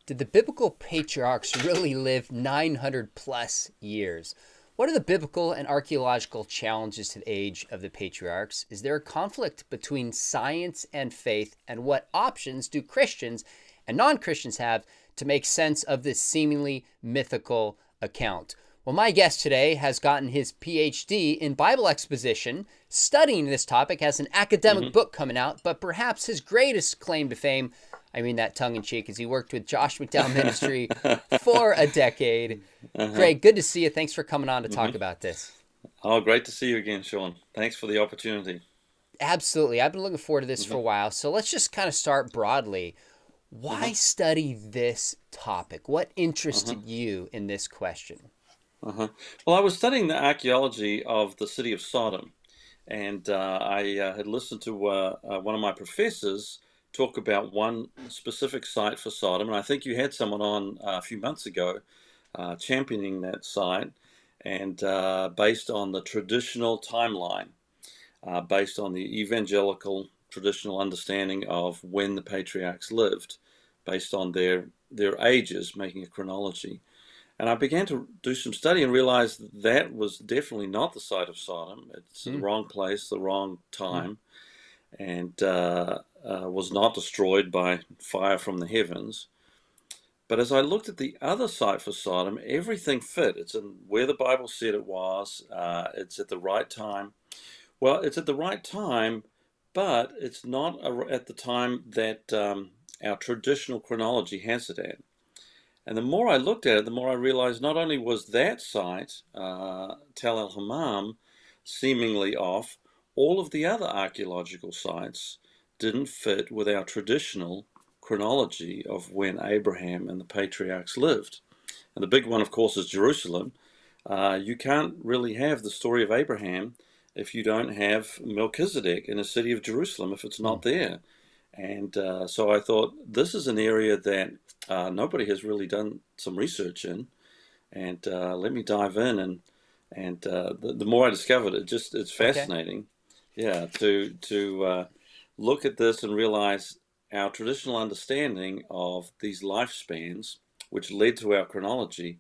Did the biblical patriarchs really live 900 plus years? What are the biblical and archaeological challenges to the age of the patriarchs? Is there a conflict between science and faith? And what options do Christians and non-Christians have to make sense of this seemingly mythical account? Well, my guest today has gotten his PhD in Bible exposition, studying this topic, has an academic book coming out, but perhaps his greatest claim to fame, I mean that tongue-in-cheek, is he worked with Josh McDowell Ministry for a decade. Craig, good to see you. Thanks for coming on to talk about this. Oh, great to see you again, Sean. Thanks for the opportunity. Absolutely. I've been looking forward to this for a while. So let's just kind of start broadly. Why study this topic? What interested you in this question? Well, I was studying the archaeology of the city of Sodom, and I had listened to one of my professors talk about one specific site for Sodom, and I think you had someone on a few months ago championing that site, and based on the traditional timeline, based on the evangelical traditional understanding of when the patriarchs lived, based on their ages, making a chronology. And I began to do some study and realized that was definitely not the site of Sodom. It's the wrong place, the wrong time, and was not destroyed by fire from the heavens. But as I looked at the other site for Sodom, everything fit. It's in where the Bible said it was. It's at the right time. Well, it's at the right time, but it's not at the time that our traditional chronology has it at. And the more I looked at it, the more I realized not only was that site, Tel El Hammam, seemingly off, all of the other archaeological sites didn't fit with our traditional chronology of when Abraham and the patriarchs lived. And the big one, of course, is Jerusalem. You can't really have the story of Abraham if you don't have Melchizedek in the city of Jerusalem, if it's not there. And so I thought, this is an area that nobody has really done some research in, and let me dive in. And the more I discovered it, it's fascinating, to look at this and realize our traditional understanding of these lifespans, which led to our chronology.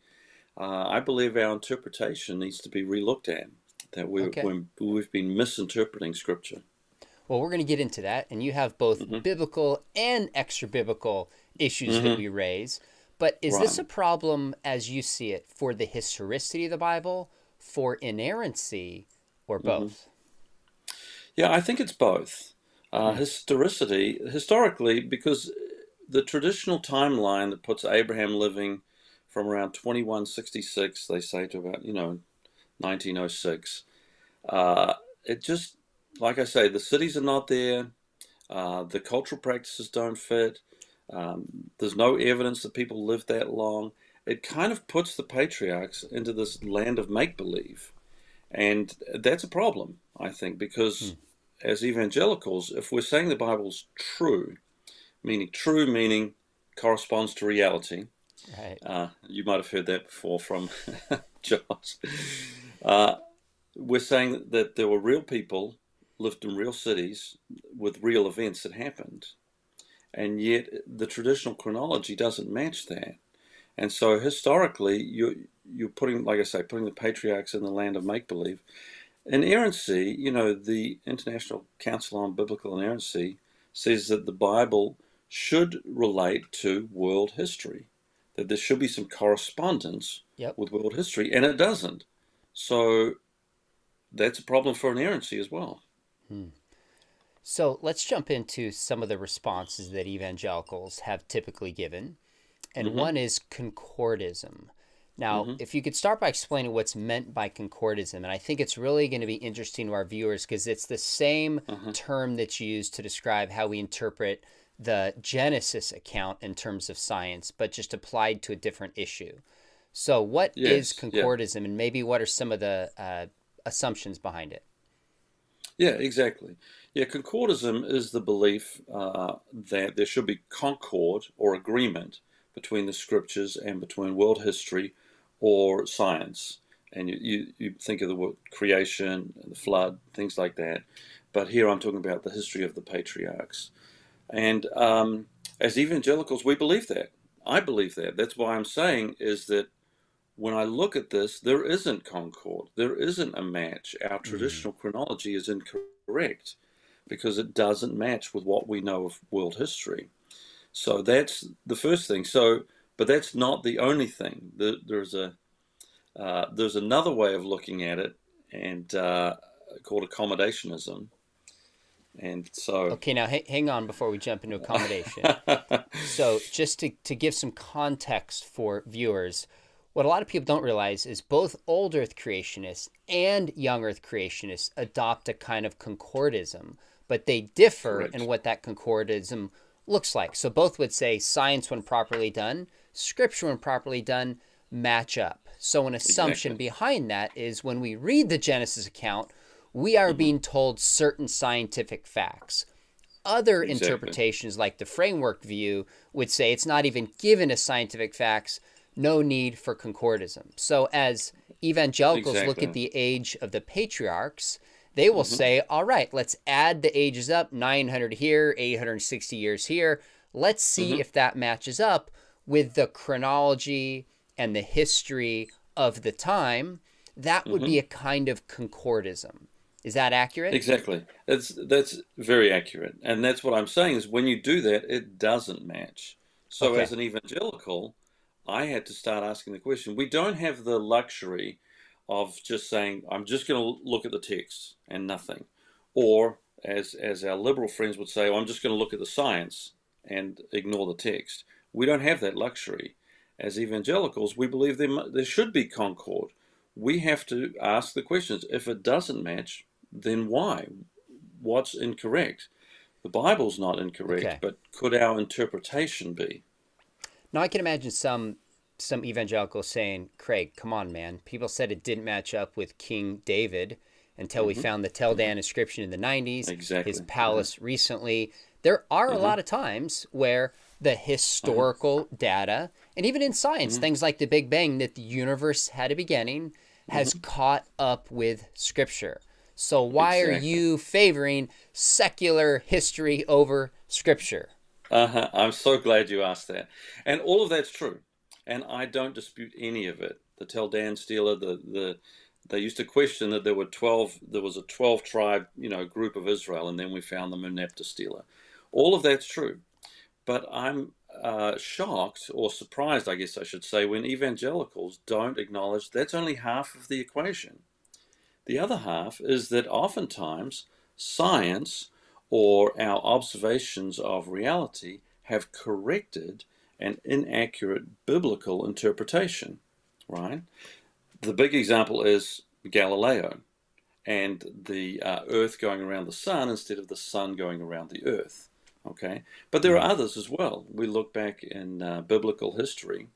I believe our interpretation needs to be relooked at. That we've been misinterpreting Scripture. Well, we're going to get into that, and you have both biblical and extra-biblical issues that we raise. But is this a problem, as you see it, for the historicity of the Bible, for inerrancy, or both? Yeah, I think it's both. Historically, because the traditional timeline that puts Abraham living from around 2166, they say, to about 1906, it just, like I say, the cities are not there. The cultural practices don't fit. There's no evidence that people lived that long. It kind of puts the patriarchs into this land of make-believe. And that's a problem, I think, because as evangelicals, if we're saying the Bible's true meaning corresponds to reality. Right. You might have heard that before from Josh. We're saying that there were real people lived in real cities with real events that happened, and yet the traditional chronology doesn't match that. And so historically, you're putting, like I say, putting the patriarchs in the land of make-believe. Inerrancy, the International Council on Biblical Inerrancy says that the Bible should relate to world history, that there should be some correspondence with world history, and it doesn't. So that's a problem for inerrancy as well. So let's jump into some of the responses that evangelicals have typically given. And one is concordism. Now, if you could start by explaining what's meant by concordism, and I think it's really going to be interesting to our viewers because it's the same term that's used to describe how we interpret the Genesis account in terms of science, but just applied to a different issue. So what is concordism, and maybe what are some of the assumptions behind it? Yeah, exactly. Yeah, concordism is the belief that there should be concord or agreement between the scriptures and between world history or science. And you think of the word creation, the flood, things like that. But here I'm talking about the history of the patriarchs. And as evangelicals, we believe that. I believe that. That's why I'm saying is that when I look at this, there isn't concord. There isn't a match. Our Mm. traditional chronology is incorrect because it doesn't match with what we know of world history. So that's the first thing. So, but that's not the only thing. There's another way of looking at it, and called accommodationism. And so, Okay, now hang on before we jump into accommodation. So, just to give some context for viewers, what a lot of people don't realize is both old Earth creationists and young Earth creationists adopt a kind of concordism, but they differ in correct. what that concordism looks like. So, both would say science, when properly done, scripture, when properly done, match up. So, an assumption Exactly. behind that is when we read the Genesis account, we are Hmm. being told certain scientific facts. Other Exactly. interpretations, like the framework view, would say it's not even given as scientific facts, no need for concordism. So, as evangelicals look at Exactly. the age of the patriarchs, they will Hmm. say, all right, let's add the ages up 900 here, 860 years here. Let's see Hmm. if that matches up with the chronology and the history of the time. That would be Hmm. a kind of concordism. Is that accurate? Exactly. That's very accurate. And that's what I'm saying is when you do that, it doesn't match. So as Okay. an evangelical, I had to start asking the question. We don't have the luxury of just saying, I'm just going to look at the text and nothing. Or as our liberal friends would say, oh, I'm just going to look at the science and ignore the text. We don't have that luxury. As evangelicals, we believe there should be concord. We have to ask the questions. If it doesn't match, then why? What's incorrect? The Bible's not incorrect, Okay. but could our interpretation be? Now I can imagine some evangelicals saying, "Craig, come on, man. People said it didn't match up with King David until we Hmm. found the Hmm. Teldan inscription in the 90s, his Exactly. Uh-huh. palace recently." There are a Uh-huh. lot of times where the Uh-huh. historical data, and even in science, Hmm. things like the Big Bang, that the universe had a beginning, has Hmm. caught up with scripture. So why are Exactly. you favoring secular history over scripture? Uh-huh. I'm so glad you asked that. And all of that's true. And I don't dispute any of it. The Teldan stealer, they used to question that there was a 12 tribe, group of Israel, and then we found the Munepta stealer. All of that's true. But I'm shocked or surprised, I guess I should say, when evangelicals don't acknowledge that's only half of the equation. The other half is that oftentimes science or our observations of reality have corrected an inaccurate biblical interpretation, right? The big example is Galileo and the Earth going around the sun instead of the sun going around the Earth. Okay, but there Mm-hmm. are others as well. We look back in biblical history,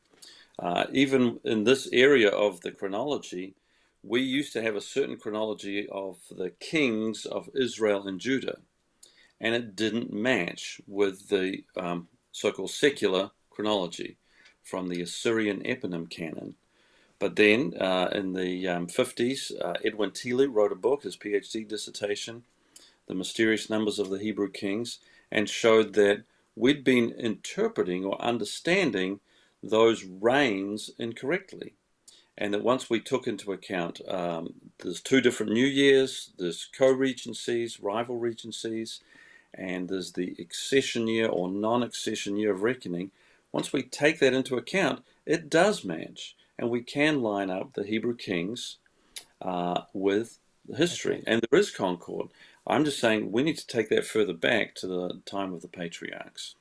even in this area of the chronology, we used to have a certain chronology of the kings of Israel and Judah, and it didn't match with the so-called secular chronology from the Assyrian eponym canon. But then in the 50s, Edwin Thiele wrote a book, his PhD dissertation, The Mysterious Numbers of the Hebrew Kings, and showed that we'd been interpreting or understanding those reigns incorrectly. And that once we took into account there's two different New Years, there's co-regencies, rival regencies, and there's the accession year or non-accession year of reckoning. Once we take that into account, it does match, and we can line up the Hebrew kings with the history, Okay. and there is concord. I'm just saying we need to take that further back to the time of the patriarchs.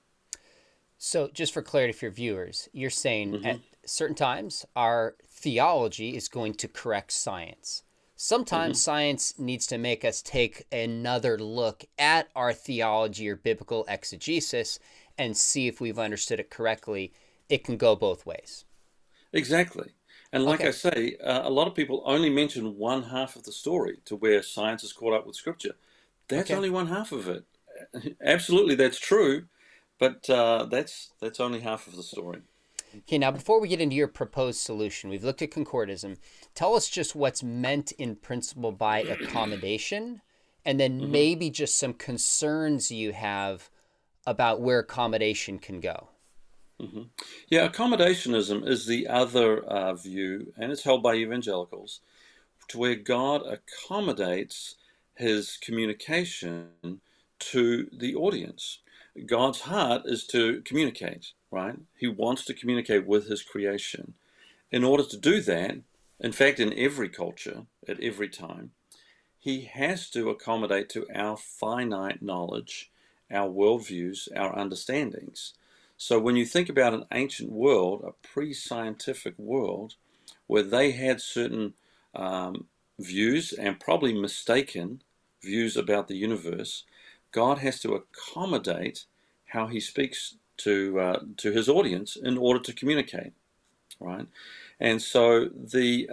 So, just for clarity for your viewers, you're saying Hmm. at certain times our theology is going to correct science. Sometimes Hmm. science needs to make us take another look at our theology or biblical exegesis and see if we've understood it correctly. It can go both ways. Exactly. And like I Okay. say, a lot of people only mention one half of the story to where science is caught up with scripture. That's Okay. only one half of it. Absolutely, that's true, but that's only half of the story. Okay, now before we get into your proposed solution, we've looked at concordism. Tell us just what's meant in principle by accommodation, and then Hmm. maybe just some concerns you have about where accommodation can go. Hmm. Yeah, accommodationism is the other view, and it's held by evangelicals, to where God accommodates his communication to the audience. God's heart is to communicate, right? He wants to communicate with his creation. In order to do that, in fact, in every culture, at every time, he has to accommodate to our finite knowledge, our worldviews, our understandings. So when you think about an ancient world, a pre-scientific world, where they had certain views and probably mistaken views about the universe, God has to accommodate how he speaks to his audience in order to communicate, right? And so the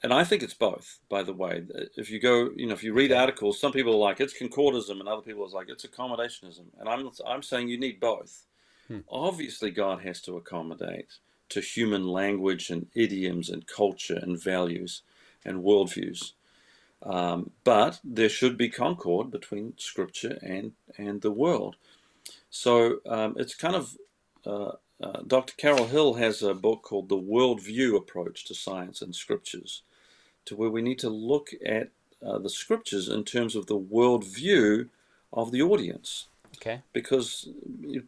and I think it's both, by the way. If you go, if you read Okay. articles, some people are like it's concordism, and other people are like it's accommodationism, and I'm saying you need both. Hmm. Obviously, God has to accommodate to human language and idioms and culture and values and worldviews. But there should be concord between Scripture and the world. So it's kind of Dr. Carol Hill has a book called The Worldview Approach to Science and Scriptures, to where we need to look at the Scriptures in terms of the worldview of the audience. Okay. Because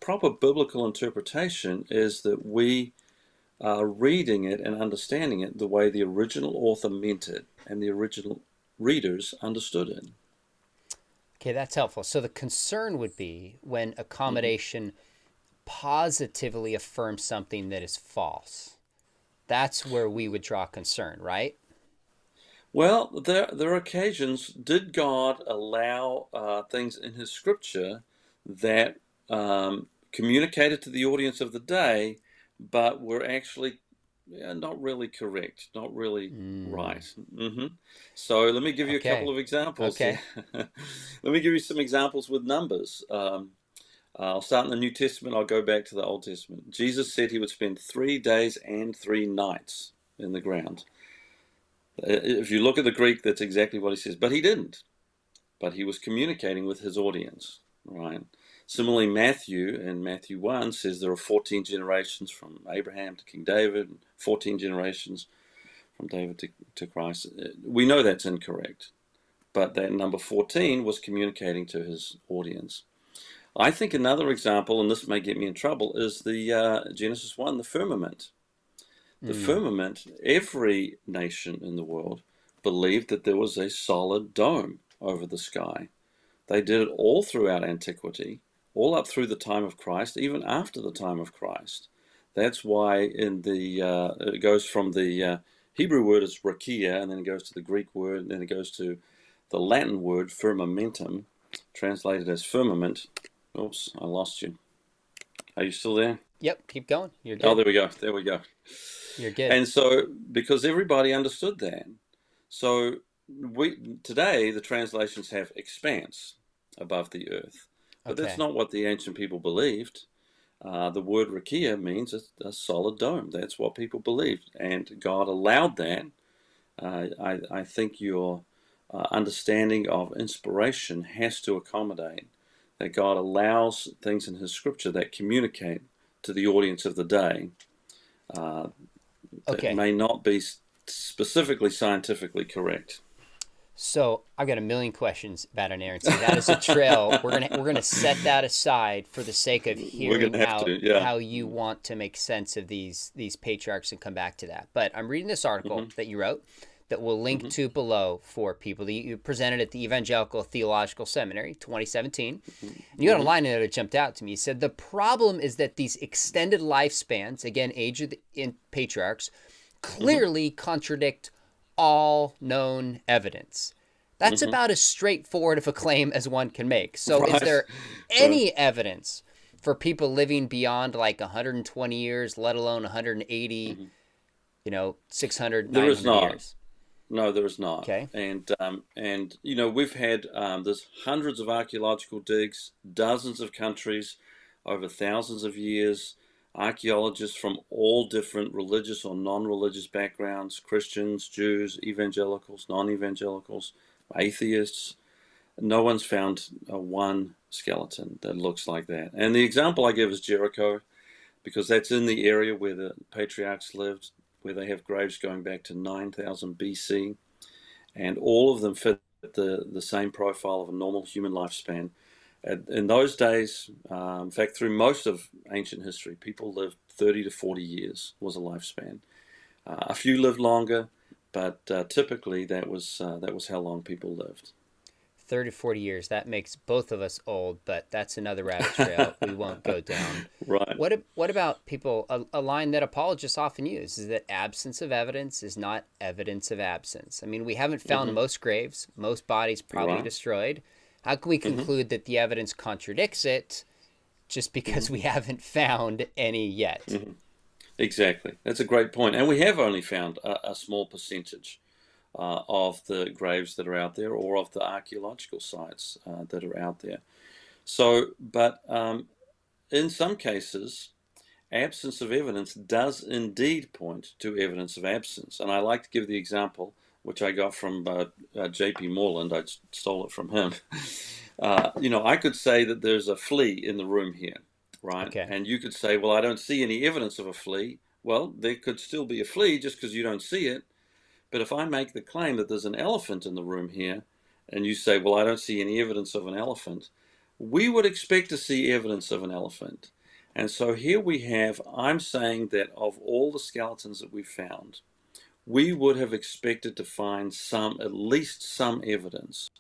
proper biblical interpretation is that we are reading it and understanding it the way the original author meant it and the original readers understood it. Okay, that's helpful. So the concern would be when Mm-hmm. accommodation positively affirms something that is false. That's where we would draw concern, right? Well, there are occasions. Did God allow things in His Scripture that communicated to the audience of the day, but were actually not really correct, not really Mm, right? So let me give you a couple okay. of examples here. Okay. Let me give you some examples with numbers. I'll start in the New Testament. I'll go back to the Old Testament. Jesus said he would spend 3 days and 3 nights in the ground. If you look at the Greek, that's exactly what he says. But he didn't. But he was communicating with his audience, right? Similarly, Matthew in Matthew 1 says there are 14 generations from Abraham to King David, and 14 generations from David to Christ. We know that's incorrect. But that number 14 was communicating to his audience. I think another example, and this may get me in trouble, is the Genesis 1, the firmament. The Mm, firmament, every nation in the world believed that there was a solid dome over the sky. They did it all throughout antiquity, all up through the time of Christ, even after the time of Christ. That's why it goes from the Hebrew word is rakia, and then it goes to the Greek word, and then it goes to the Latin word firmamentum, translated as firmament. Oops, I lost you. Are you still there? yep, keep going. You're Oh, good. there we go. There we go. You're good. And so, because everybody understood that, so we today the translations have expanse above the earth, but that's Okay. not what the ancient people believed. The word rakia means a solid dome. That's what people believed, and God allowed that. I think your understanding of inspiration has to accommodate that God allows things in His Scripture that communicate to the audience of the day uh, that Okay. may not be specifically scientifically correct. So I've got a million questions about inerrancy. That is a trail. We're gonna set that aside for the sake of We're going hearing to have how to, yeah. how you want to make sense of these patriarchs and come back to that. But I'm reading this article Hmm. that you wrote that we'll link Hmm. to below for people that you presented at the Evangelical Theological Seminary 2017. And you had a Hmm. line in there that jumped out to me. You said the problem is that these extended lifespans, again, age of the in patriarchs, Hmm. clearly contradict all known evidence. That's Hmm. about as straightforward of a claim as one can make. So, is Right, there right. any evidence for people living beyond like 120 years, let alone 180, Hmm. 600, There is 900 not. years? No, there is not. Okay. And we've had there's hundreds of archaeological digs, dozens of countries, over thousands of years. Archaeologists from all different religious or non-religious backgrounds, Christians, Jews, evangelicals, non-evangelicals, atheists. No one's found one skeleton that looks like that. And the example I give is Jericho, because that's in the area where the patriarchs lived, where they have graves going back to 9000 BC, and all of them fit the same profile of a normal human lifespan. In those days, in fact, through most of ancient history, people lived 30 to 40 years was a lifespan. A few lived longer, but typically that was how long people lived. 30 to 40 years. That makes both of us old, but that's another rabbit trail we won't go down. Right. What about people, a line that apologists often use is that absence of evidence is not evidence of absence. I mean, we haven't found most graves, most bodies probably destroyed. How can we conclude that the evidence contradicts it just because we haven't found any yet? Exactly. That's a great point. And we have only found a small percentage of the graves that are out there, or of the archaeological sites that are out there. So, but in some cases, absence of evidence does indeed point to evidence of absence. And I like to give the example, which I got from J.P. Moreland. I stole it from him. I could say that there's a flea in the room here, right? Okay. And you could say, well, I don't see any evidence of a flea. Well, there could still be a flea just because you don't see it. But if I make the claim that there's an elephant in the room here, and you say, well, I don't see any evidence of an elephant, we would expect to see evidence of an elephant. And so here we have, I'm saying that of all the skeletons that we found, we would have expected to find at least some evidence.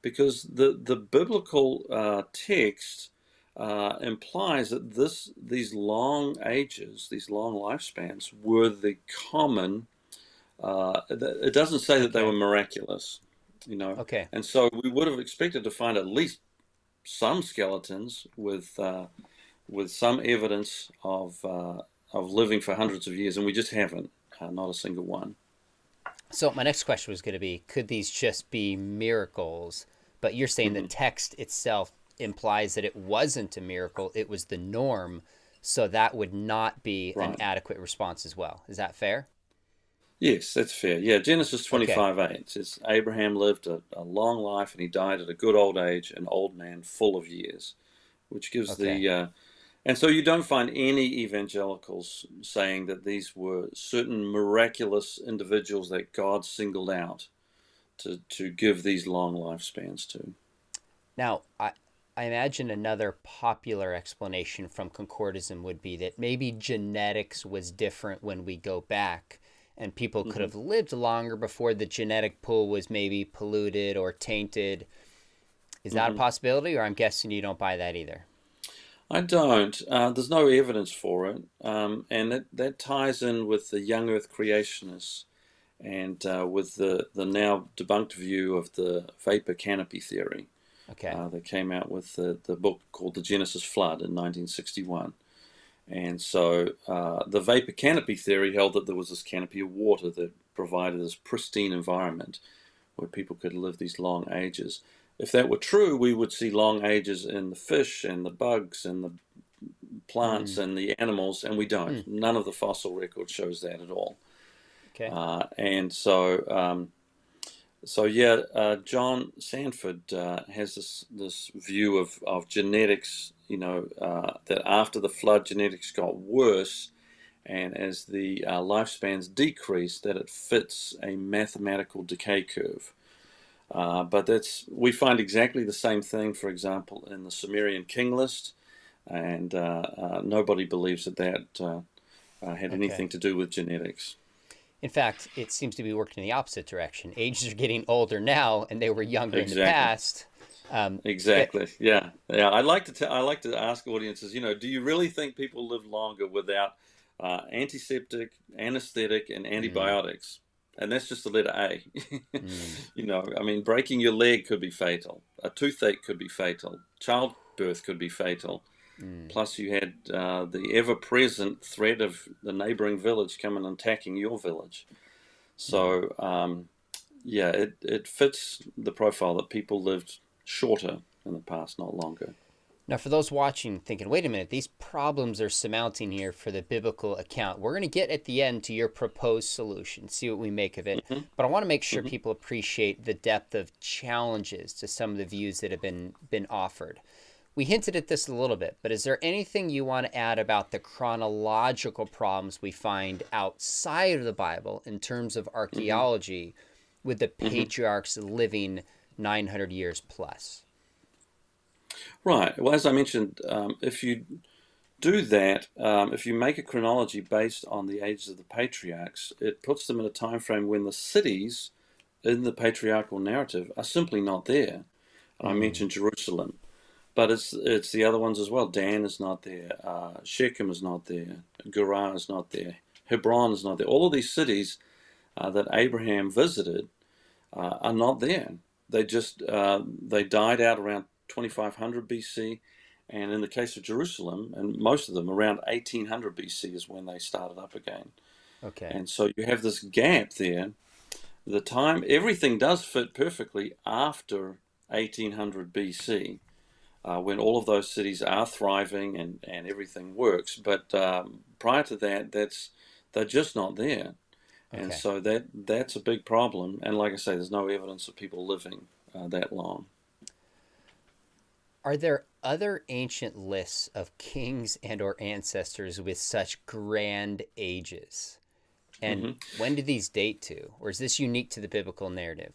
Because the biblical text implies that these long ages, these long lifespans, were the common. It doesn't say that they were miraculous, Okay. and so we would have expected to find at least some skeletons with some evidence of living for hundreds of years, and we just haven't, not a single one. So my next question was going to be, could these just be miracles? But you're saying the text itself implies that it wasn't a miracle, it was the norm, so that would not be an adequate response as well. Is that fair? Yes, that's fair. Yeah, Genesis 25:8 says Abraham lived a long life, and he died at a good old age, an old man full of years, which gives and so you don't find any evangelicals saying that these were certain miraculous individuals that God singled out to give these long lifespans to. Now, I imagine another popular explanation from concordism would be that maybe genetics was different when we go back, and people could have lived longer before the genetic pool was maybe polluted or tainted. Is that a possibility, or I'm guessing you don't buy that either? I don't. There's no evidence for it, and that ties in with the young Earth creationists and with the now debunked view of the vapor canopy theory. Okay. That came out with the book called The Genesis Flood in 1961. And so the vapor canopy theory held that there was this canopy of water that provided this pristine environment where people could live these long ages. If that were true, we would see long ages in the fish and the bugs and the plants and the animals, and we don't. None of the fossil record shows that at all. Okay. And so, John Sanford has this view of genetics, that after the flood, genetics got worse, and as the lifespans decreased, that it fits a mathematical decay curve. But we find exactly the same thing, for example, in the Sumerian king list, and nobody believes that had anything to do with genetics. In fact, it seems to be working in the opposite direction. Ages are getting older now, and they were younger in the past. Exactly. Yeah. I like to ask audiences, do you really think people live longer without antiseptic, anesthetic, and antibiotics? And that's just the letter A. Breaking your leg could be fatal. A toothache could be fatal. Childbirth could be fatal. Plus, you had the ever-present threat of the neighboring village coming and attacking your village. So, it fits the profile that people lived shorter in the past, not longer. Now, for those watching thinking, wait a minute, these problems are surmounting here for the biblical account. We're going to get at the end to your proposed solution, see what we make of it. Hmm. But I want to make sure Hmm. people appreciate the depth of challenges to some of the views that have been offered. We hinted at this a little bit, but is there anything you want to add about the chronological problems we find outside of the Bible in terms of Hmm. archaeology with the Hmm. patriarchs living 900 years plus? Right. Well, as I mentioned, if you do that, if you make a chronology based on the ages of the patriarchs, it puts them in a time frame when the cities in the patriarchal narrative are simply not there. I Hmm. mentioned Jerusalem, but it's the other ones as well. Dan is not there. Shechem is not there. Gerar is not there. Hebron is not there. All of these cities that Abraham visited are not there. They died out around 2500 BC, and in the case of Jerusalem, and most of them around 1800 BC is when they started up again. Okay. And so you have this gap there. The time everything does fit perfectly after 1800 BC, when all of those cities are thriving and everything works. But prior to that, they're just not there. And Okay. so that's a big problem. And like I say, there's no evidence of people living that long. Are there other ancient lists of kings and or ancestors with such grand ages? And Hmm. when do these date to? Or is this unique to the biblical narrative?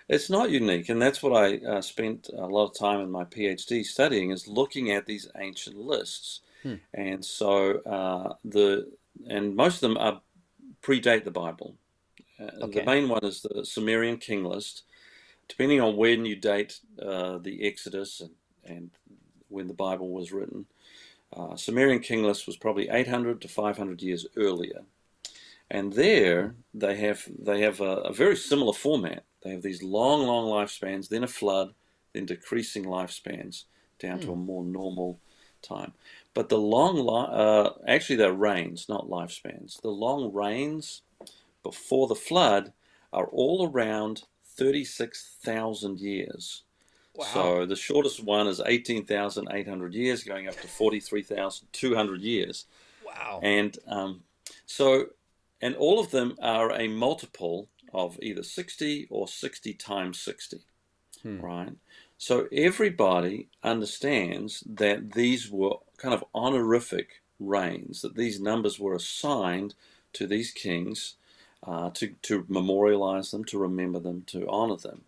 It's not unique, and that's what I spent a lot of time in my PhD studying, is looking at these ancient lists. Hmm. And so most of them are predate the Bible. The Okay. main one is the Sumerian king list. Depending on when you date the Exodus and when the Bible was written, Sumerian king list was probably 800 to 500 years earlier. And there they have a very similar format. They have these long, long lifespans, then a flood, then decreasing lifespans down to Hmm. a more normal time. But the actually they're reigns, not lifespans. The long reigns before the flood are all around 36,000 years. Wow. So the shortest one is 18,800 years, going up to 43,200 years. Wow. And so, and all of them are a multiple of either 60 or 60 times 60, Hmm. right? So everybody understands that these were kind of honorific reigns, that these numbers were assigned to these kings to memorialize them, to remember them, to honor them.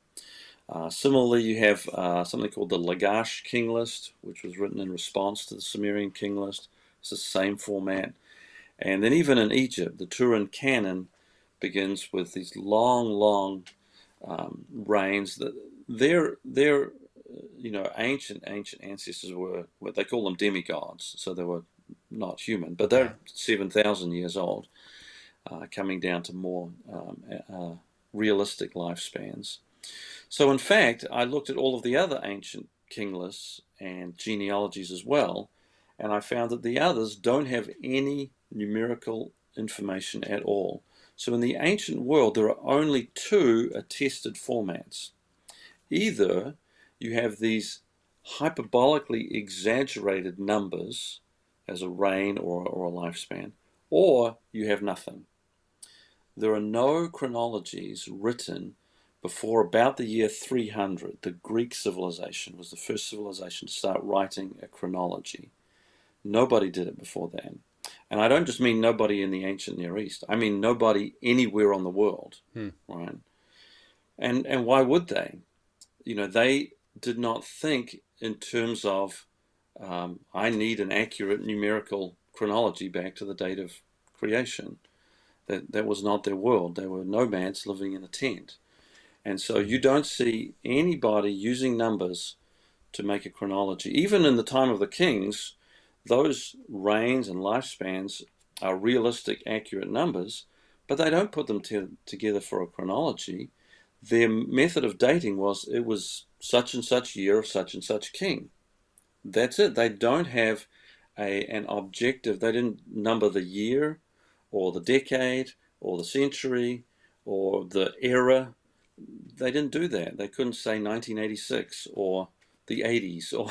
Similarly, you have something called the Lagash king list, which was written in response to the Sumerian king list. It's the same format. And then even in Egypt, the Turin Canon begins with these long, long reigns. That their ancient ancestors were what they call them demigods, so they were not human, but Okay. they're 7,000 years old, coming down to more realistic lifespans. So in fact, I looked at all of the other ancient king lists and genealogies as well, and I found that the others don't have any numerical information at all. So in the ancient world, there are only two attested formats. Either you have these hyperbolically exaggerated numbers as a reign or a lifespan, or you have nothing. There are no chronologies written before about the year 300. The Greek civilization was the first civilization to start writing a chronology. Nobody did it before then. And I don't just mean nobody in the ancient Near East. I mean nobody anywhere on the world, Hmm. right? And why would they? They did not think in terms of I need an accurate numerical chronology back to the date of creation. That was not their world. They were nomads living in a tent. And so you Hmm. don't see anybody using numbers to make a chronology. Even in the time of the kings, those reigns and lifespans are realistic, accurate numbers, but they don't put them together for a chronology. Their method of dating was it was such and such year of such and such king. That's it. They don't have an objective. They didn't number the year or the decade or the century or the era. They didn't do that. They couldn't say 1986 or the 80s or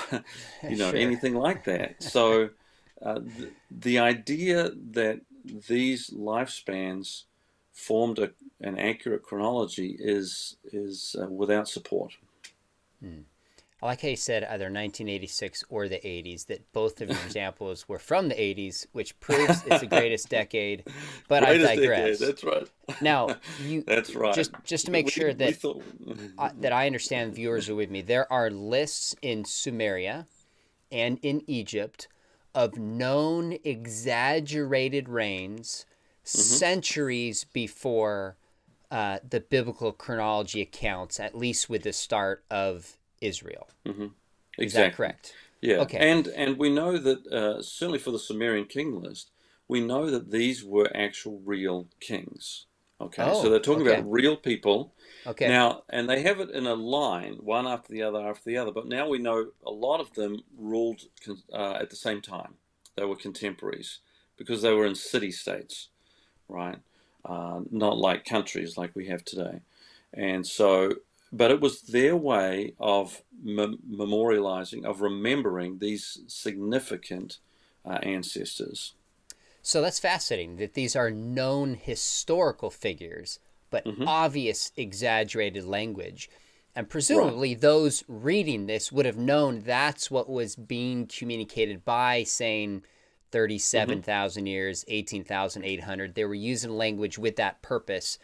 Sure. anything like that. So the idea that these lifespans formed an accurate chronology is without support. Hmm. I like how you said either 1986 or the 80s, that both of your examples were from the 80s, which proves it's the greatest decade, but I Greatest decade. digress. That's right. Now, you That's right. just to make sure We that thought. that I understand, viewers are with me, there are lists in Sumeria and in Egypt of known exaggerated reigns Hmm. centuries before the biblical chronology accounts, at least with the start of Israel. Hmm. Is that Exactly. correct? Yeah, Okay. and we know that certainly for the Sumerian king list, we know that these were actual real kings. Okay, so Oh, they're talking okay. about real people Okay. now, and they have it in a line, one after the other. But now we know a lot of them ruled at the same time. They were contemporaries because they were in city states, right? Not like countries like we have today. And so, but it was their way of memorializing, of remembering these significant ancestors. So that's fascinating that these are known historical figures, but Hmm. obvious exaggerated language. And Right. presumably, those reading this would have known that's what was being communicated by saying Hmm. 37,000 years, 18,800. They were using language with that purpose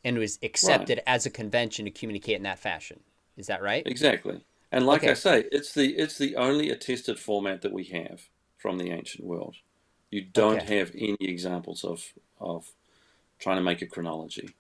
and it was Right. accepted as a convention to communicate in that fashion. Is that right? Exactly. And like I Okay. say, it's the only attested format that we have from the ancient world. You don't Okay. have any examples of trying to make a chronology.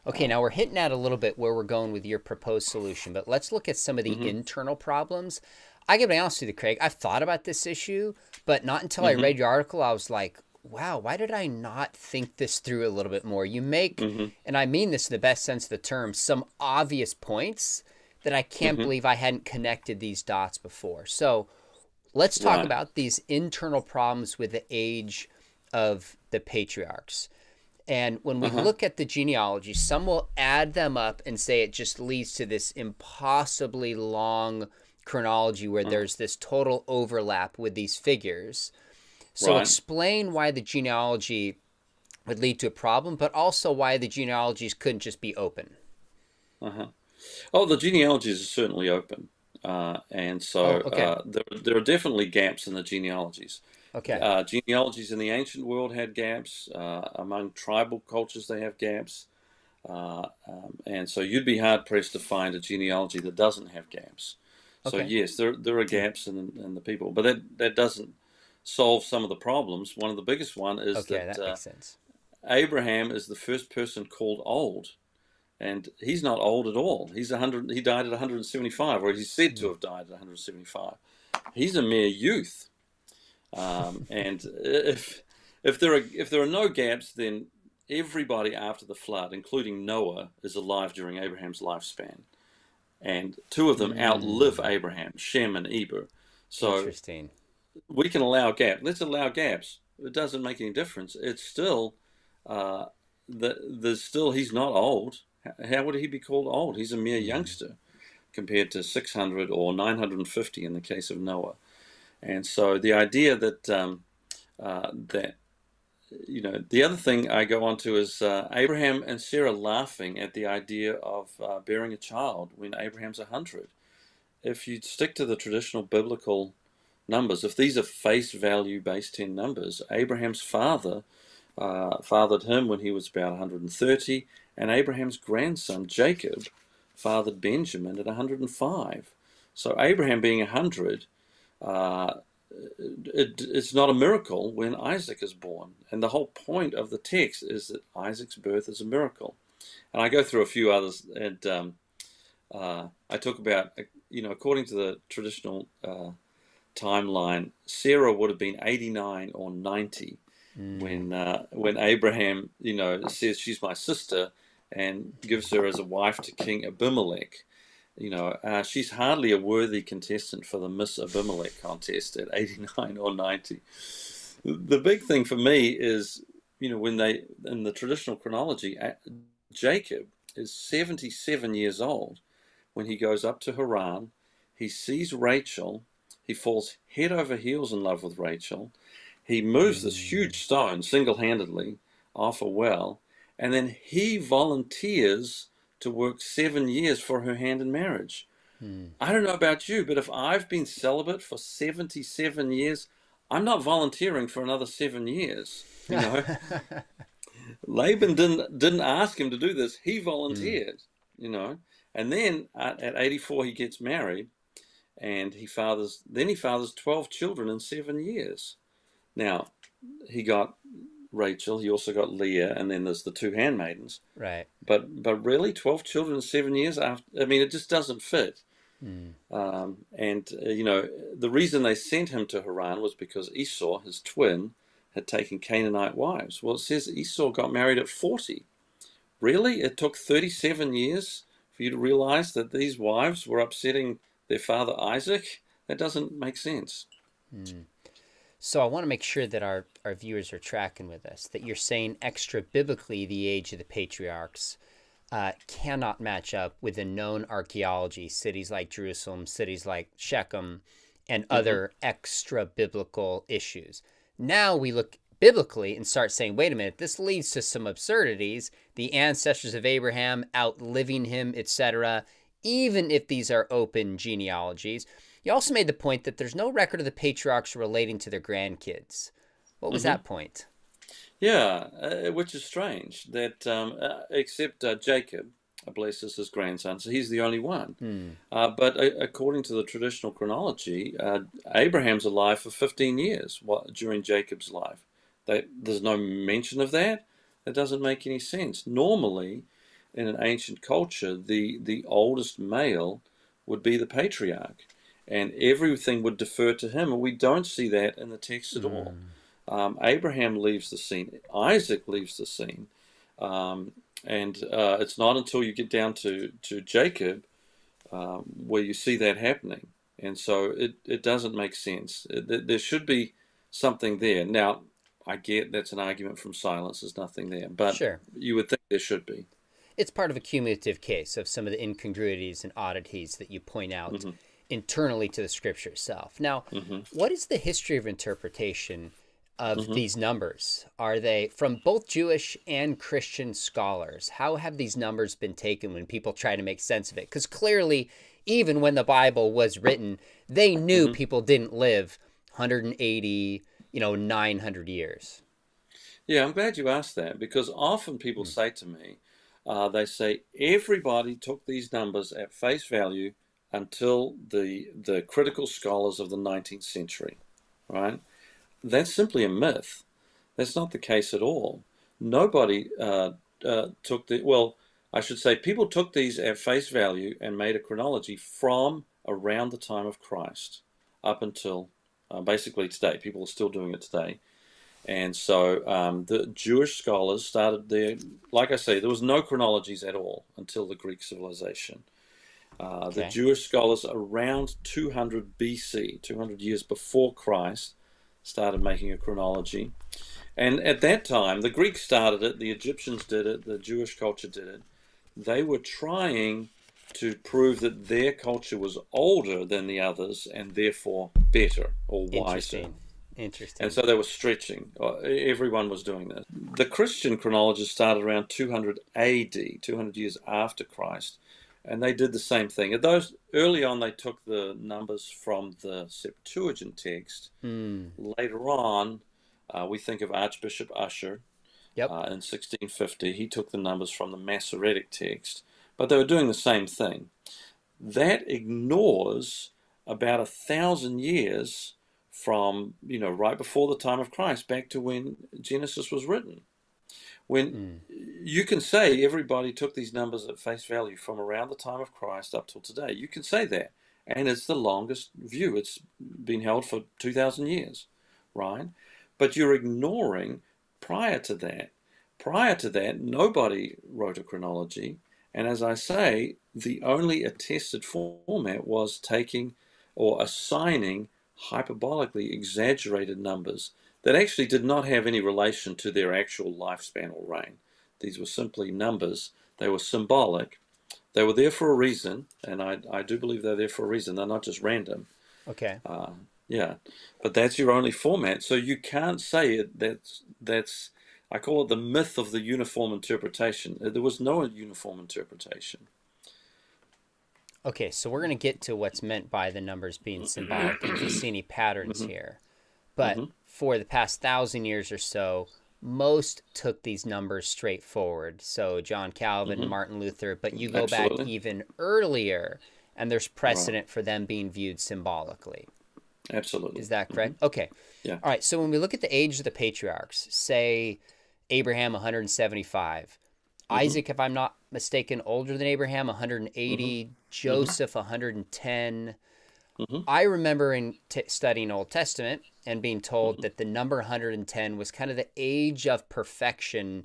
Okay, Uh, now we're hitting at a little bit where we're going with your proposed solution, but let's look at some of the hmm. internal problems. I gotta be honest with you, Craig, I've thought about this issue, but not until I Hmm. read your article, I was like, wow, why did I not think this through a little bit more? You make, Hmm. and I mean this in the best sense of the term, some obvious points that I can't Hmm. believe I hadn't connected these dots before. So let's talk Right. about these internal problems with the age of the patriarchs. And when we Uh-huh. look at the genealogy, some will add them up and say it just leads to this impossibly long chronology where Uh, there's this total overlap with these figures. So right. explain why the genealogy would lead to a problem, but also why the genealogies couldn't just be open. Uh-huh. Oh, the genealogies are certainly open, and so Oh, okay. there are definitely gaps in the genealogies. Okay. Genealogies in the ancient world had gaps. Among tribal cultures, they have gaps, and so you'd be hard pressed to find a genealogy that doesn't have gaps. So Okay. yes, there are gaps in the people, but that doesn't solve some of the problems. One of the biggest one is Okay, that that makes sense. Abraham is the first person called old, and he's not old at all. He's 100. He died at 175, or he's said to Hmm. have died at 175. He's a mere youth. And if there are no gaps, then everybody after the flood, including Noah, is alive during Abraham's lifespan, and two of them outlive Hmm. Abraham, Shem and Eber. So Interesting. we can allow gaps. Let's allow gaps. It doesn't make any difference. It's still uh, there's still he's not old. How would he be called old? He's a mere Hmm. youngster compared to 600 or 950 in the case of Noah. And so the idea that the other thing I go on to is Abraham and Sarah laughing at the idea of bearing a child when Abraham's 100. If you stick to the traditional biblical numbers, if these are face value base 10 numbers, Abraham's father fathered him when he was about 130, and Abraham's grandson Jacob fathered Benjamin at 105. So Abraham being 100, uh, it's not a miracle when Isaac is born. And the whole point of the text is that Isaac's birth is a miracle. And I go through a few others, and I talk about, according to the traditional timeline, Sarah would have been 89 or 90 Hmm. when Abraham, says she's my sister and gives her as a wife to King Abimelech. She's hardly a worthy contestant for the Miss Abimelech contest at 89 or 90. The big thing for me is, when they, in the traditional chronology, Jacob is 77 years old when he goes up to Haran. He sees Rachel. He falls head over heels in love with Rachel. He moves this Mm. huge stone single-handedly off a well, and then he volunteers to work 7 years for her hand in marriage. Mm. I don't know about you, but if I've been celibate for 77 years, I'm not volunteering for another 7 years. Laban didn't ask him to do this. He Mm. volunteered, And then at 84 he gets married, and he fathers 12 children in 7 years. Now, he got Rachel, he also got Leah, and then there's the two handmaidens. Right. But really, 12 children in 7 years after, I mean, it just doesn't fit. Mm. The reason they sent him to Haran was because Esau, his twin, had taken Canaanite wives. Well, it says Esau got married at 40. Really? It took 37 years for you to realize that these wives were upsetting their father Isaac? That doesn't make sense. Mm. So I want to make sure that our viewers are tracking with us, that you're saying extra biblically the age of the patriarchs cannot match up with the known archaeology, cities like Jerusalem, cities like Shechem, and other extra biblical issues. Now we look biblically and start saying, wait a minute, this leads to some absurdities. The ancestors of Abraham outliving him, etc., even if these are open genealogies. You also made the point that there's no record of the patriarchs relating to their grandkids. What was that point? Yeah, which is strange that except Jacob, bless his grandson, so he's the only one. But according to the traditional chronology, Abraham's alive for 15 years during Jacob's life. There's no mention of that. That doesn't make any sense. Normally, in an ancient culture, the oldest male would be the patriarch, and everything would defer to him, and we don't see that in the text at all. Abraham leaves the scene. Isaac leaves the scene. And it's not until you get down to Jacob where you see that happening. And so it doesn't make sense. There should be something there. Now, I get that's an argument from silence. There's nothing there. But Sure. you would think there should be. It's part of a cumulative case of some of the incongruities and oddities that you point out internally to the scripture itself. Now, what is the history of interpretation of these numbers? Are they from both Jewish and Christian scholars? How have these numbers been taken when people try to make sense of it? Because clearly, even when the Bible was written, they knew people didn't live 180, 900 years. Yeah, I'm glad you asked that, because often people say to me, they say everybody took these numbers at face value until the critical scholars of the 19th century, right? That's simply a myth. That's not the case at all. Nobody I should say people took these at face value and made a chronology from around the time of Christ up until basically today. People are still doing it today. And so the Jewish scholars started there. Like I say, there was no chronologies at all until the Greek civilization. The Jewish scholars around 200 BC, 200 years before Christ, started making a chronology. And at that time, the Greeks started it, the Egyptians did it, the Jewish culture did it. They were trying to prove that their culture was older than the others and therefore better or wiser. Interesting. And so they were stretching. Everyone was doing this. The Christian chronologists started around 200 AD, 200 years after Christ, and they did the same thing. Early on, they took the numbers from the Septuagint text. Later on, we think of Archbishop Usher in 1650. He took the numbers from the Masoretic text, but they were doing the same thing. That ignores about 1,000 years from, right before the time of Christ, back to when Genesis was written. When you can say everybody took these numbers at face value from around the time of Christ up till today, you can say that. And it's the longest view. It's been held for 2,000 years, right? But you're ignoring prior to that. Prior to that, nobody wrote a chronology. And as I say, the only attested format was taking or assigning hyperbolically exaggerated numbers that actually did not have any relation to their actual lifespan or reign. These were simply numbers. They were symbolic They were there for a reason, and I do believe they're there for a reason. They're not just random. Okay. Yeah, but that's your only format. So you can't say it. That's I call it the myth of the uniform interpretation. There was no uniform interpretation. Okay, so we're going to get to what's meant by the numbers being symbolic and if you see any patterns Hmm. here. But Hmm. for the past 1,000 years or so, most took these numbers straight forward. So John Calvin, Hmm. Martin Luther, but you go back Absolutely. even earlier and there's Right. precedent for them being viewed symbolically. Absolutely. Is that Hmm. correct? Okay. Yeah. All right. So when we look at the age of the patriarchs, say Abraham 175, Hmm. Isaac, if I'm not mistaken, older than Abraham, Hmm. 180, Hmm. Joseph 110. Hmm. I remember in studying Old Testament and being told Hmm. that the number 110 was kind of the age of perfection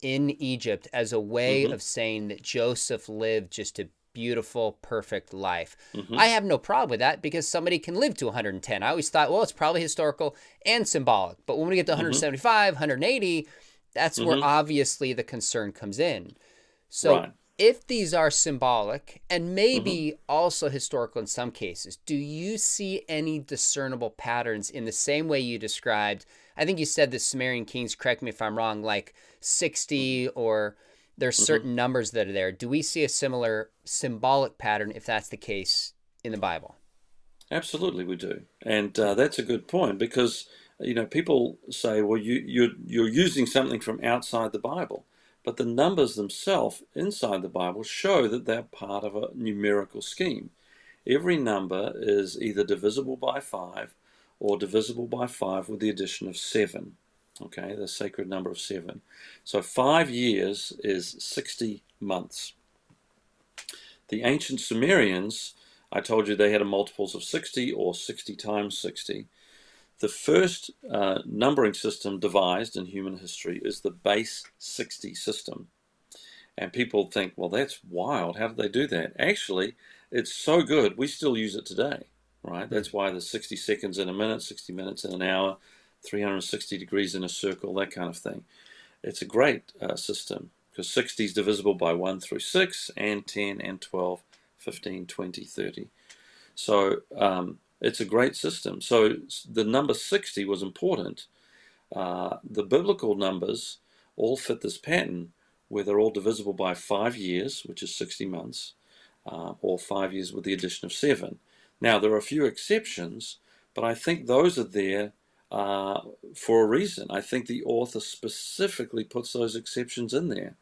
in Egypt as a way Hmm. of saying that Joseph lived just a beautiful, perfect life. Hmm. I have no problem with that because somebody can live to 110. I always thought, well, it's probably historical and symbolic. But when we get to Hmm. 175, 180, that's where Hmm. obviously the concern comes in. So Right. if these are symbolic and Hmm. maybe also historical in some cases, do you see any discernible patterns in the same way you described? I think you said the Sumerian kings, correct me if I'm wrong, like 60 or there's Hmm. certain numbers that are there. Do we see a similar symbolic pattern if that's the case in the Bible? Absolutely, we do, and Hmm. that's a good point because people say, well, you're using something from outside the Bible, but the numbers themselves inside the Bible show that they're part of a numerical scheme. Every number is either divisible by 5 or divisible by 5 with the addition of 7. Okay, the sacred number of 7. So 5 years is 60 months. The ancient Sumerians, I told you they had a multiples of 60 or 60 times 60. The first numbering system devised in human history is the base 60 system. And people think, well, that's wild. How did they do that? Actually, it's so good, we still use it today, right? Hmm. That's why there's 60 seconds in a minute, 60 minutes in an hour, 360 degrees in a circle, that kind of thing. It's a great system because 60 is divisible by 1 through 6 and 10 and 12, 15, 20, 30. So it's a great system. So the number 60 was important. The biblical numbers all fit this pattern where they're all divisible by 5 years, which is 60 months, or 5 years with the addition of 7. Now, there are a few exceptions, but I think those are there uh, for a reason. I think the author specifically puts those exceptions in there.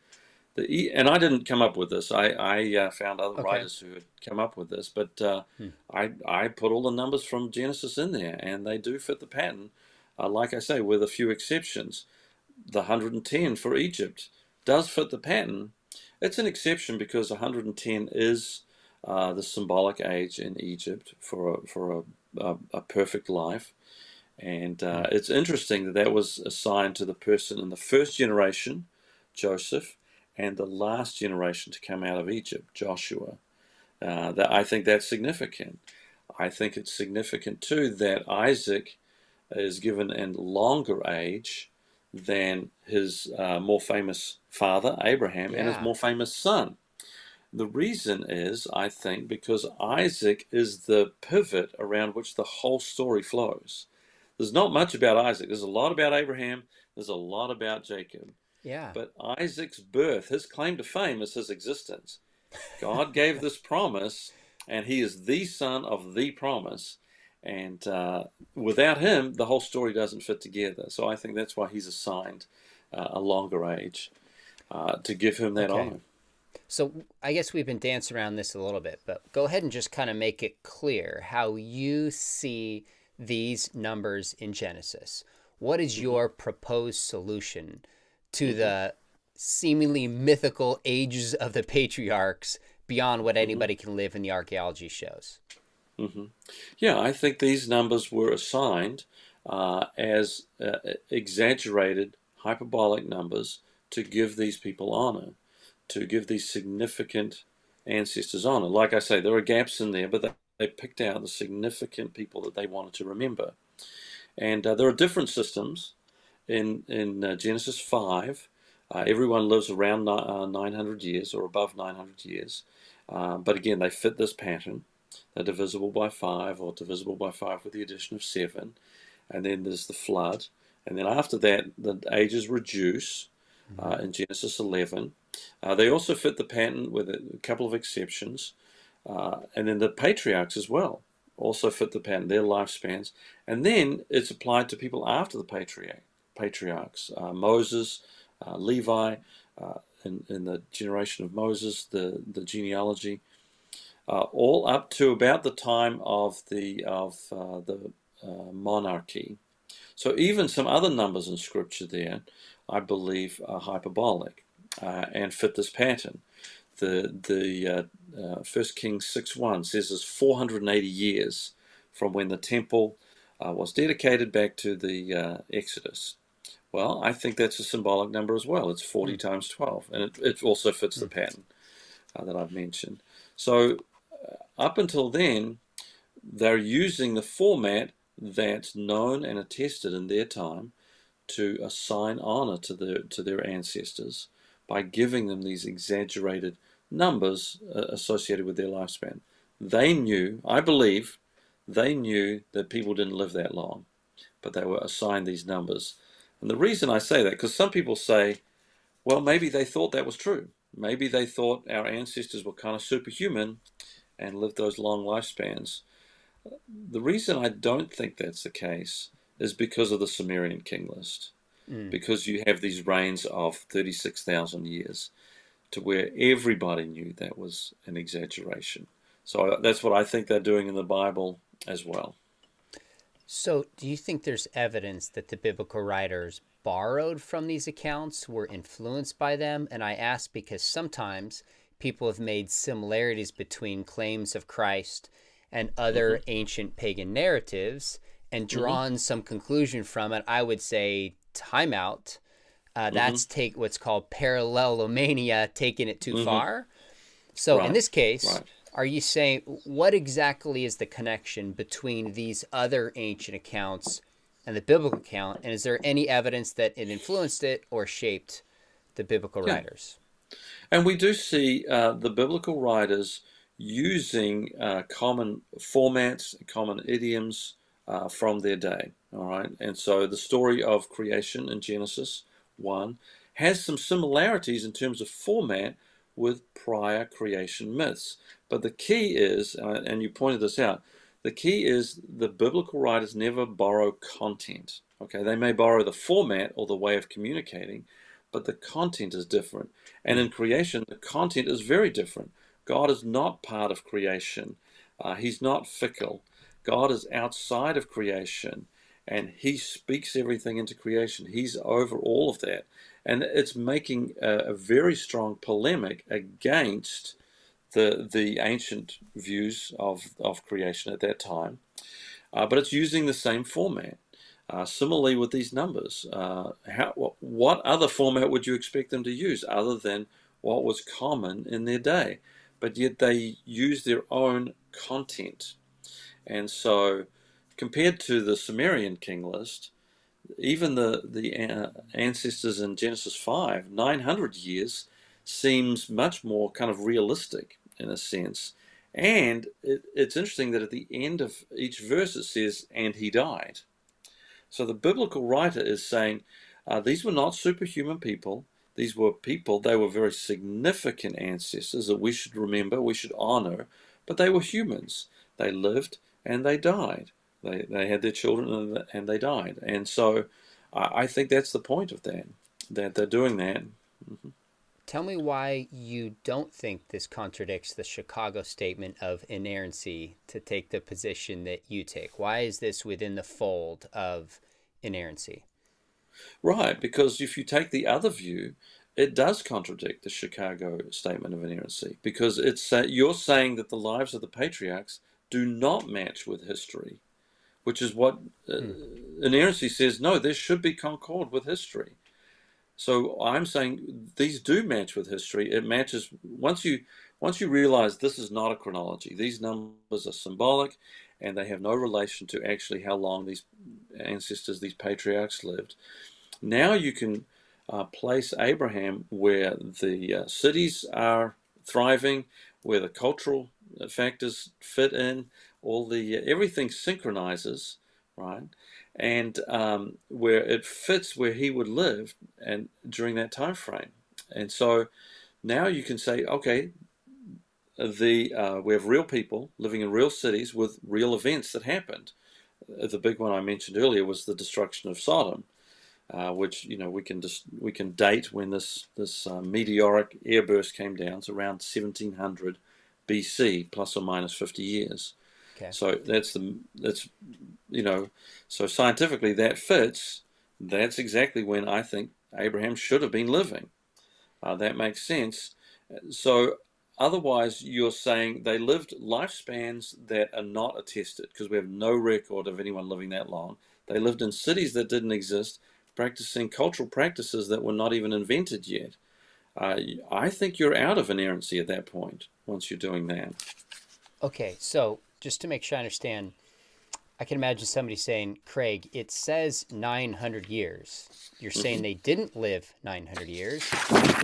And I didn't come up with this. I found other Okay. writers who had come up with this, but Hmm. I put all the numbers from Genesis in there, and they do fit the pattern. Like I say, with a few exceptions, the 110 for Egypt does fit the pattern. It's an exception because 110 is the symbolic age in Egypt for a perfect life, and Hmm. it's interesting that that was assigned to the person in the first generation, Joseph, and the last generation to come out of Egypt, Joshua. I think that's significant. I think it's significant too that Isaac is given a longer age than his more famous father, Abraham, and his Yeah. more famous son. The reason is, I think, because Isaac is the pivot around which the whole story flows. There's not much about Isaac. There's a lot about Abraham. There's a lot about Jacob. Yeah. But Isaac's birth, his claim to fame is his existence. God gave this promise, and he is the son of the promise. And without him, the whole story doesn't fit together. So I think that's why he's assigned a longer age to give him that Okay. honor. So I guess we've been dancing around this a little bit, but go ahead and just kind of make it clear how you see these numbers in Genesis. What is Hmm. your proposed solution to Hmm. the seemingly mythical ages of the patriarchs beyond what Hmm. anybody can live in the archaeology shows? Hmm. Yeah, I think these numbers were assigned as exaggerated, hyperbolic numbers to give these people honor, to give these significant ancestors honor. Like I say, there are gaps in there, but they picked out the significant people that they wanted to remember. And there are different systems in Genesis 5. Everyone lives around 900 years or above 900 years. But again, they fit this pattern. They're divisible by 5 or divisible by 5 with the addition of 7. And then there's the flood. And then after that, the ages reduce Mm-hmm. in Genesis 11. They also fit the pattern with a couple of exceptions. And then the patriarchs as well also fit the pattern, their lifespans. And then it's applied to people after the patriarchs, Moses, Levi, in the generation of Moses, the genealogy, all up to about the time of the monarchy. So even some other numbers in Scripture there, I believe, are hyperbolic and fit this pattern. The 1 Kings 6:1 says it's 480 years from when the temple was dedicated back to the Exodus. Well, I think that's a symbolic number as well. It's 40 times 12, and it also fits the pattern that I've mentioned. So up until then, they're using the format that's known and attested in their time to assign honor to their ancestors by giving them these exaggerated numbers associated with their lifespan. They knew, I believe, they knew that people didn't live that long, but they were assigned these numbers. And the reason I say that, because some people say, well, maybe they thought that was true. Maybe they thought our ancestors were kind of superhuman and lived those long lifespans. The reason I don't think that's the case is because of the Sumerian king list, Mm. because you have these reigns of 36,000 years to where everybody knew that was an exaggeration. So that's what I think they're doing in the Bible as well. So, do you think there's evidence that the biblical writers borrowed from these accounts, were influenced by them? And I ask because sometimes people have made similarities between claims of Christ and other Mm-hmm. ancient pagan narratives and Mm-hmm. drawn some conclusion from it. I would say timeout. Mm-hmm. That's take what's called parallelomania, taking it too Mm-hmm. far. So in Right. this case, Right. are you saying what exactly is the connection between these other ancient accounts and the biblical account? And is there any evidence that it influenced it or shaped the biblical Yeah. writers? And we do see the biblical writers using common formats, common idioms from their day. All right. And so the story of creation in Genesis 1 has some similarities in terms of format with prior creation myths. But the key is, and you pointed this out, the key is the biblical writers never borrow content. Okay. They may borrow the format or the way of communicating, but the content is different. And Mm. in creation, the content is very different. God is not part of creation. He's not fickle. God is outside of creation, and He speaks everything into creation. He's over all of that. And it's making a very strong polemic against the ancient views of creation at that time. But it's using the same format. Similarly with these numbers, what other format would you expect them to use other than what was common in their day? But yet they use their own content. And so compared to the Sumerian king list, even the ancestors in Genesis 5, 900 years seems much more kind of realistic in a sense. And it's interesting that at the end of each verse it says, and he died. So the biblical writer is saying these were not superhuman people. These were people, they were very significant ancestors that we should remember, we should honor, but they were humans. They lived and they died. They had their children and they died. And so I think that's the point of that they're doing that. Mm-hmm. Tell me why you don't think this contradicts the Chicago statement of inerrancy to take the position that you take. Why is this within the fold of inerrancy? Right, because if you take the other view, it does contradict the Chicago statement of inerrancy because you're saying that the lives of the patriarchs do not match with history, which is what Hmm. inerrancy says. No, this should be concord with history. So I'm saying these do match with history. It matches once you realize this is not a chronology. These numbers are symbolic, and they have no relation to actually how long these ancestors, these patriarchs lived. Now you can place Abraham where the cities are thriving, where the cultural factors fit in, all the everything synchronizes, right? And where it fits where he would live and during that time frame. And so now you can say, okay, we have real people living in real cities with real events that happened. The big one I mentioned earlier was the destruction of Sodom, which we can date when this meteoric airburst came down. It's around 1700 BC, plus or minus 50 years. Okay. So so scientifically that fits. That's exactly when I think Abraham should have been living. That makes sense. So otherwise, you're saying they lived lifespans that are not attested because we have no record of anyone living that long. They lived in cities that didn't exist, practicing cultural practices that were not even invented yet. I think you're out of inerrancy at that point once you're doing that. Okay, so just to make sure I understand, I can imagine somebody saying, Craig, it says 900 years. You're saying they didn't live 900 years.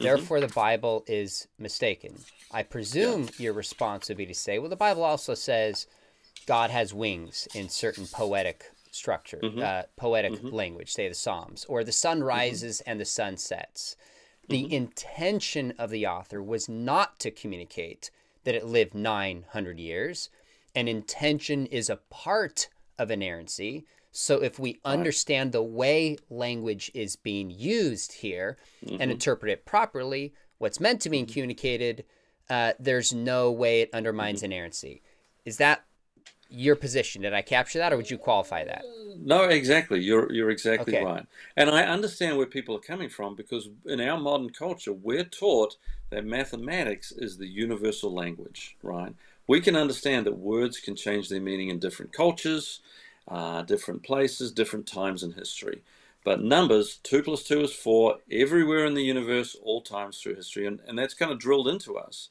Therefore, the Bible is mistaken. I presume your response would be to say, well, the Bible also says God has wings in certain poetic structure, poetic language, say the Psalms, or the sun rises and the sun sets. The intention of the author was not to communicate that it lived 900 years. And intention is a part of inerrancy. So if we understand the way language is being used here and interpret it properly, what's meant to be communicated, there's no way it undermines inerrancy. Is that your position? Did I capture that, or would you qualify that? No, exactly. You're exactly Okay. right. And I understand where people are coming from because in our modern culture, we're taught that mathematics is the universal language, right? We can understand that words can change their meaning in different cultures, different places, different times in history. But numbers, 2 plus 2 is 4, everywhere in the universe, all times through history, and that's kind of drilled into us.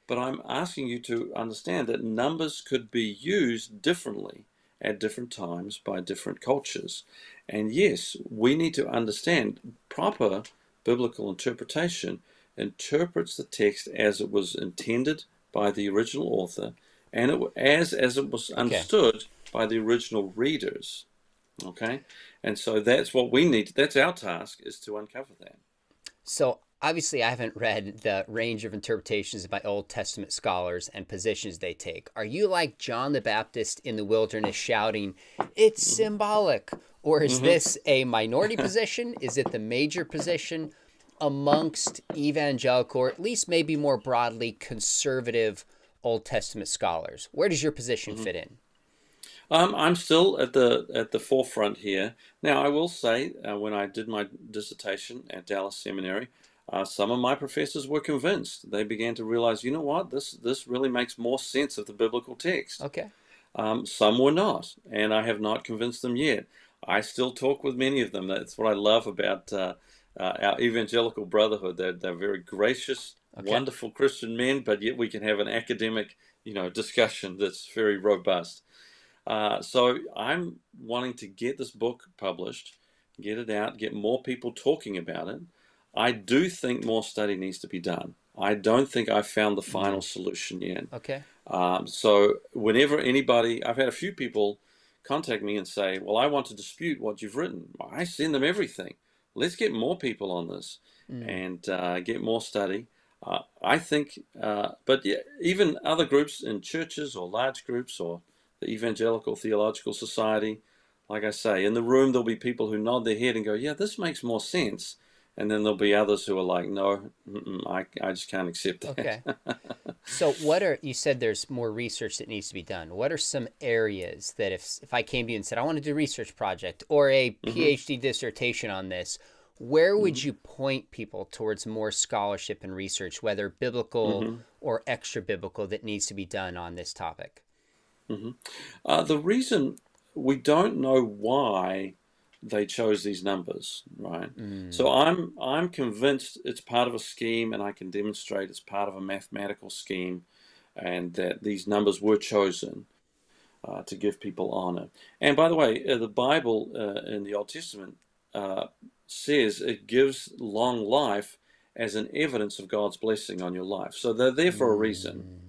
But I'm asking you to understand that numbers could be used differently at different times by different cultures. And yes, we need to understand proper biblical interpretation interprets the text as it was intended by the original author and as it was understood by the original readers. Okay? And so that's what we need. That's our task, is to uncover that. So obviously, I haven't read the range of interpretations by Old Testament scholars and positions they take. Are you like John the Baptist in the wilderness shouting, it's symbolic? Or is this a minority position? Is it the major position amongst evangelical, or at least maybe more broadly conservative Old Testament scholars? Where does your position fit in? I'm still at the forefront here. Now, I will say, when I did my dissertation at Dallas Seminary, some of my professors were convinced. They began to realize, you know what, this really makes more sense of the biblical text. Okay. Some were not, and I have not convinced them yet. I still talk with many of them. That's what I love about our evangelical brotherhood. They're very gracious, wonderful Christian men, but yet we can have an academic, discussion that's very robust. So I'm wanting to get this book published, get it out, get more people talking about it. I do think more study needs to be done. I don't think I've found the final solution yet. Okay. So whenever I've had a few people contact me and say, well, I want to dispute what you've written. I send them everything. Let's get more people on this and get more study. I think, but yeah, even other groups in churches or large groups or the Evangelical Theological Society, like I say, in the room there'll be people who nod their head and go, yeah, this makes more sense. And then there'll be others who are like, no, I just can't accept that. Okay. So you said there's more research that needs to be done. What are some areas that if I came to you and said, I want to do a research project or a PhD dissertation on this, where would you point people towards more scholarship and research, whether biblical or extra biblical, that needs to be done on this topic? The reason we don't know why they chose these numbers, right? So I'm convinced it's part of a scheme, and I can demonstrate it's part of a mathematical scheme, and that these numbers were chosen to give people honor. And by the way, the Bible in the Old Testament says it gives long life as an evidence of God's blessing on your life. So they're there for a reason. Mm.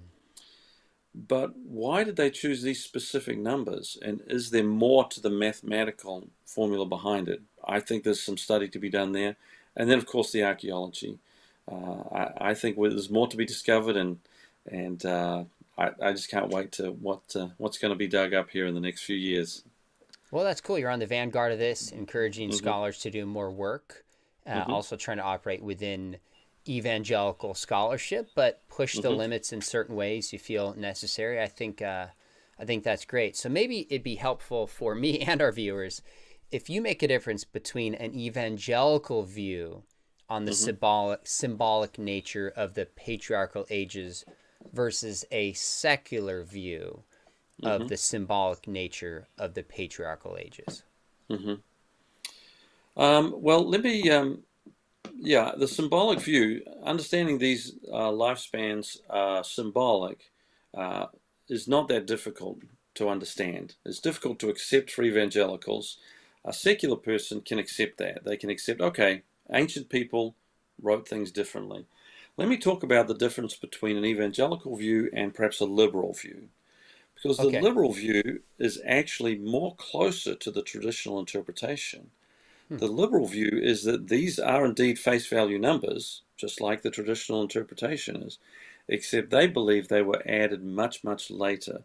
But why did they choose these specific numbers? And is there more to the mathematical formula behind it? I think there's some study to be done there. And then, of course, the archaeology. I think there's more to be discovered, and I just can't wait to what's going to be dug up here in the next few years. Well, that's cool. You're on the vanguard of this, encouraging Hmm. scholars to do more work, Hmm. also trying to operate within evangelical scholarship, but push the Hmm. limits in certain ways you feel necessary. I think that's great. So maybe it'd be helpful for me and our viewers if you make a difference between an evangelical view on the Hmm. symbolic nature of the patriarchal ages versus a secular view of Hmm. the symbolic nature of the patriarchal ages. Hmm. Well, let me, yeah, the symbolic view, understanding these lifespans are symbolic, uh, is not that difficult to understand. It's difficult to accept for evangelicals. A secular person can accept that. They can accept, okay, ancient people wrote things differently. Let me talk about the difference between an evangelical view and perhaps a liberal view. Because the Okay. liberal view is actually more closer to the traditional interpretation. Hmm. The liberal view is that these are indeed face value numbers, just like the traditional interpretation is, except they believe they were added much, much later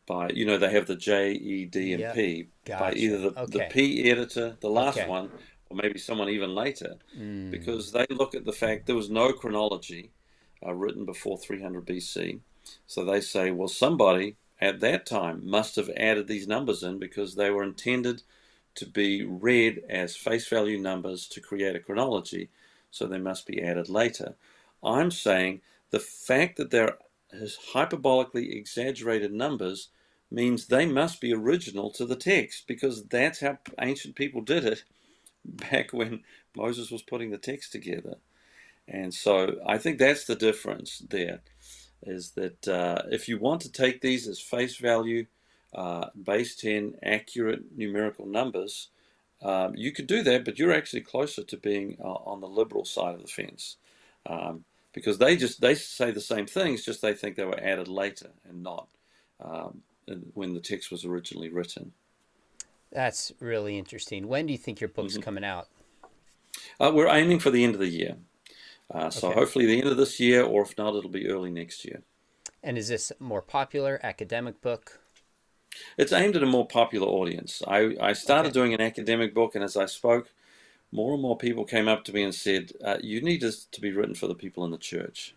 by, they have the J, E, D, and Yep. P, by either Gotcha. the Okay. P editor, the last Okay. one, or maybe someone even later, Mm. because they look at the fact there was no chronology written before 300 BC. So they say, well, somebody at that time must have added these numbers in because they were intended to be read as face value numbers to create a chronology, so they must be added later. I'm saying the fact that they're hyperbolically exaggerated numbers means they must be original to the text because that's how ancient people did it back when Moses was putting the text together. And so I think that's the difference there is that if you want to take these as face value, base 10 accurate numerical numbers, you could do that, but you're actually closer to being on the liberal side of the fence because they say the same things, just they think they were added later and not um, when the text was originally written. That's really interesting. When do you think your book's Hmm. coming out? We're aiming for the end of the year, so Okay. hopefully the end of this year, or if not, it'll be early next year. And is this a more popular academic book? It's aimed at a more popular audience. I started Okay. doing an academic book, and as I spoke, more and more people came up to me and said, "You need this to be written for the people in the church,"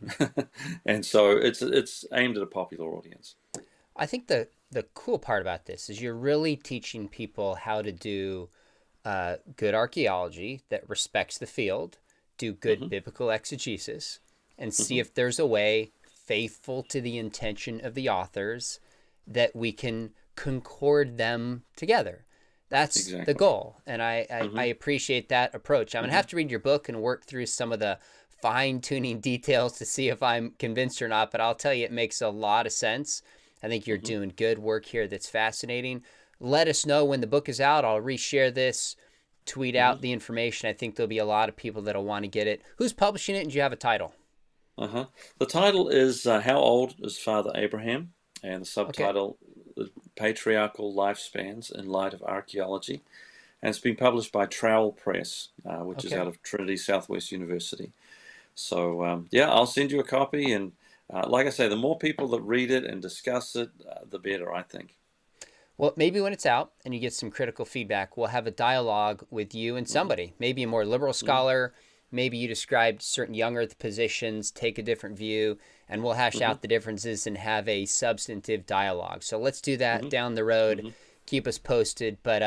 and so it's aimed at a popular audience. I think the cool part about this is you're really teaching people how to do good archaeology that respects the field, do good Hmm. biblical exegesis, and see Hmm. if there's a way faithful to the intention of the authors that we can concord them together. That's the Exactly. goal. And I Hmm. appreciate that approach. I'm going to Hmm. have to read your book and work through some of the fine tuning details to see if I'm convinced or not. But I'll tell you, it makes a lot of sense. I think you're Hmm. doing good work here that's fascinating. Let us know when the book is out. I'll reshare this, tweet Hmm. out the information. I think there'll be a lot of people that'll want to get it. Who's publishing it? And do you have a title? Uh-huh. The title is "How Old is Father Abraham?" and the Okay. subtitle, "The Patriarchal Lifespans in Light of Archaeology." And it's been published by Trowell Press, which is Okay. out of Trinity Southwest University. So yeah, I'll send you a copy, and like I say, the more people that read it and discuss it, the better, I think. Well, maybe when it's out and you get some critical feedback, we'll have a dialogue with you and Hmm. somebody, maybe a more liberal Hmm. scholar. Maybe you described certain young earth positions, take a different view, and we'll hash Hmm. out the differences and have a substantive dialogue. So let's do that Hmm. down the road. Hmm. Keep us posted. But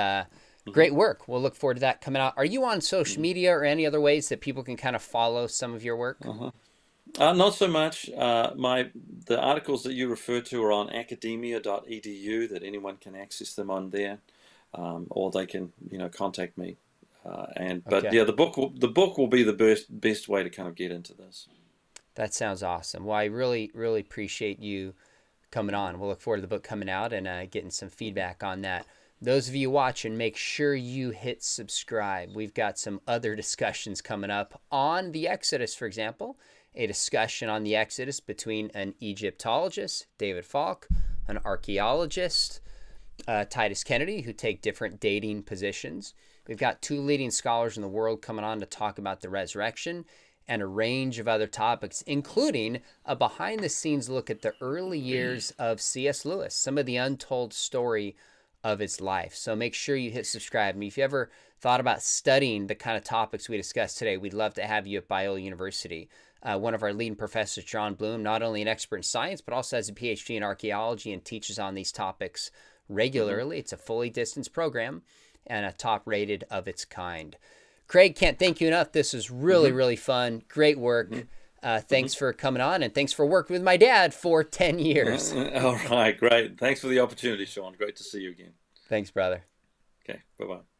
Hmm. great work. We'll look forward to that coming out. Are you on social Hmm. media or any other ways that people can kind of follow some of your work? Uh-huh. Not so much. The articles that you refer to are on academia.edu, that anyone can access them on there, or they can contact me. But Okay. yeah, the book will be the best way to kind of get into this. That sounds awesome. Well, I really, really appreciate you coming on. We'll look forward to the book coming out and getting some Hmm. feedback on that. Those of you watching, make sure you hit subscribe. We've got some other discussions coming up on the Exodus, for example, a discussion on the Exodus between an Egyptologist, David Falk, an archaeologist, Titus Kennedy, who take different dating positions. We've got two leading scholars in the world coming on to talk about the resurrection and a range of other topics, including a behind-the-scenes look at the early years of C.S. Lewis, some of the untold story of his life. So make sure you hit subscribe. I mean, if you ever thought about studying the kind of topics we discussed today, we'd love to have you at Biola University. One of our leading professors, John Bloom, not only an expert in science, but also has a PhD in archaeology and teaches on these topics regularly. It's a fully distanced program and a top rated of its kind. Craig, can't thank you enough. This was really, really fun. Great work. Thanks for coming on, and thanks for working with my dad for 10 years. All right, great. Thanks for the opportunity, Sean. Great to see you again. Thanks, brother. Okay, bye-bye.